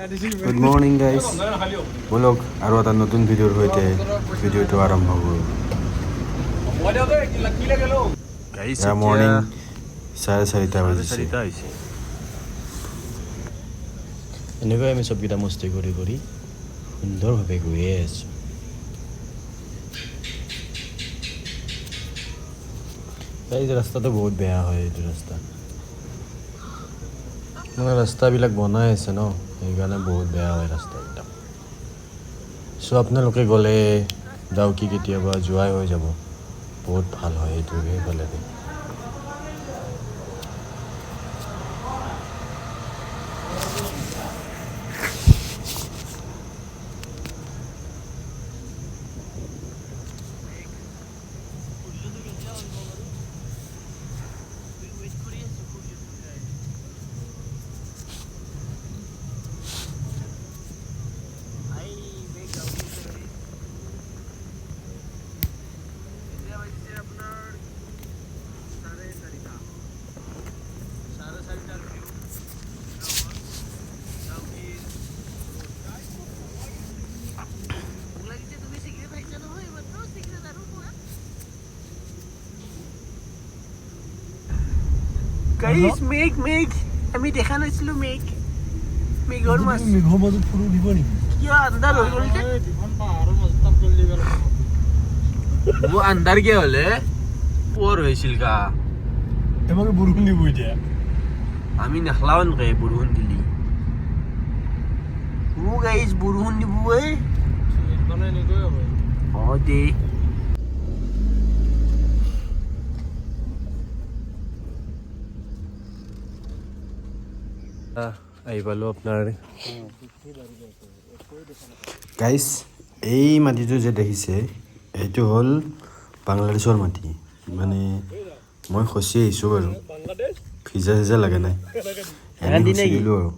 Good morning guys, ব'লক আৰু এটা নতুন ভিডিঅ'ৰ সৈতে ভিডিঅ'টো আৰম্ভ কৰোঁ। মৰ্নিং 4:30 বাজিছে। এনেকৈ আমি চবকেইটা মস্তি কৰি কৰি সুন্দৰভাৱে গৈয়ে আছোঁ। এই ৰাস্তাটো বহুত বেয়া হয়, এইটো ৰাস্তা মানে ৰাস্তাবিলাক বনাই আছে ন, সেইকাৰণে বহুত বেয়া হয় ৰাস্তাবিলাক। চ' আপোনালোকে গ'লে ডাউকি কেতিয়াবা যোৱাই হৈ যাব, বহুত ভাল হয় এইটো সেইফালেদি। গাইস মেঘ আমি দেখা নাছিলো মেঘৰ মাছ মেঘৰ মাজত ফটো দিব নেকি? কিয় আন্ধাৰ হৈ গ'ল যে ও আন্ধাৰ কিয় হ'লে পোহৰ হৈছিল কা এমাকে বৰষুণ দিব এতিয়া। আমি নাখলাও নকে বৰষুণ দিলি ও গাইস বৰষুণ দিব দে আহি পালোঁ আপোনাৰ গাইজ। এই মাটিটো যে দেখিছে, এইটো হ'ল বাংলাদেশৰ মাটি। মানে মই খচি আহিছোঁ বাৰু, ভিজা চিজা লাগে নাই, এনেই খচি দিলোঁ আৰু।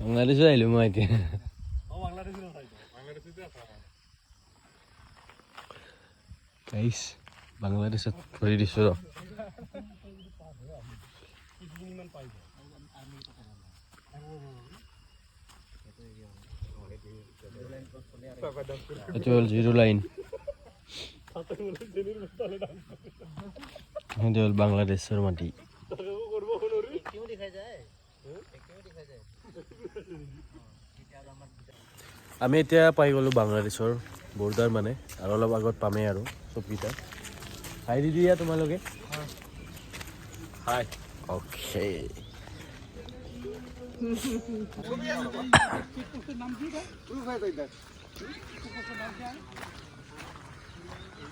বাংলাদেশত আহিলোঁ মই এতিয়া। গাইছ বাংলাদেশত ভৰি দিছোঁ ৰ। এইটো হ'ল 0 লাইন, সেইটো হ'ল বাংলাদেশৰ মাটি। আমি এতিয়া পাই গ'লোঁ বাংলাদেশৰ বৰ্ডাৰ মানে, আৰু অলপ আগত পামেই আৰু চবকেইটা। হাই দি দিয়া তোমালোকে। হাই অ'কে।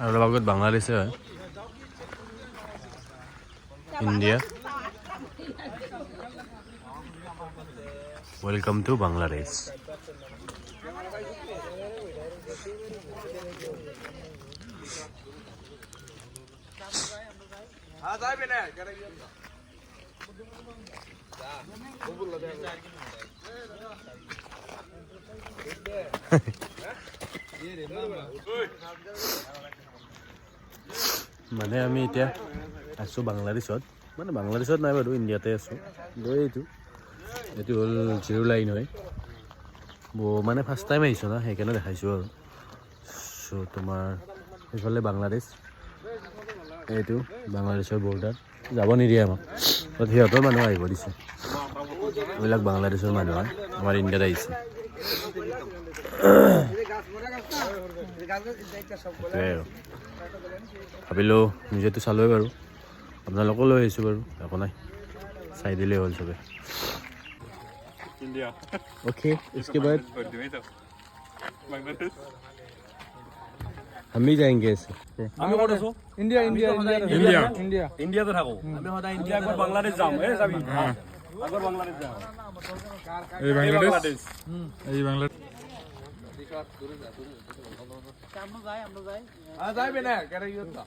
আৰু অলপ আগত বাংলাদেশে হয়, ইণ্ডিয়া। Welcome to Bangladesh. মানে আমি এতিয়া আছোঁ বাংলাদেশত, মানে বাংলাদেশত নাই বাৰু, ইণ্ডিয়াতে আছোঁ। এইটো হ'ল 0 লাইন হয়, মানে ফাৰ্ষ্ট টাইম আহিছোঁ না, সেইকাৰণে দেখাইছোঁ আৰু। চ' তোমাৰ সেইফালে বাংলাদেশ, এইটো বাংলাদেশৰ বৰ্ডাৰ, যাব নিদিয়ে আমাক, সিহঁতৰ মানুহ আহিব দিছে। এইবিলাক বাংলাদেশৰ মানুহ হয়, আমাৰ ইণ্ডিয়াত আহিছে। ভাবিলোঁ নিজেতো চালোৱে বাৰু, আপোনালোকো লৈ আহিছোঁ বাৰু, একো নাই, চাই দিলেই হ'ল চবে। ओके, इसके बाद हम भी जाएंगे ऐसे। আমি ক'ত আছো? ইণ্ডিয়া ইণ্ডিয়াতে থাকো। আমি সদায় ইণ্ডিয়া আগত বাংলাদেশ যাম। এই যাবি আগত বাংলাদেশ যাম। এই বাংলাদেশ এই বাংলাদেশ যাই বেনে কেৰে ইয়ত যা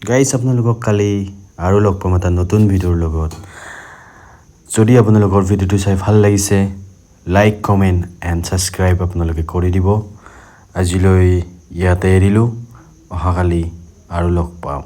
গাইজ আপোনালোকক কালি আৰু লগ পাম এটা নতুন ভিডিঅ'ৰ লগত যদি আপোনালোকৰ ভিডিঅ'টো চাই ভাল লাগিছে লাইক কমেণ্ট এণ্ড ছাবস্ক্ৰাইব আপোনালোকে কৰি দিব আজিলৈ ইয়াতে এৰিলোঁ অহাকালি আৰু লগ পাম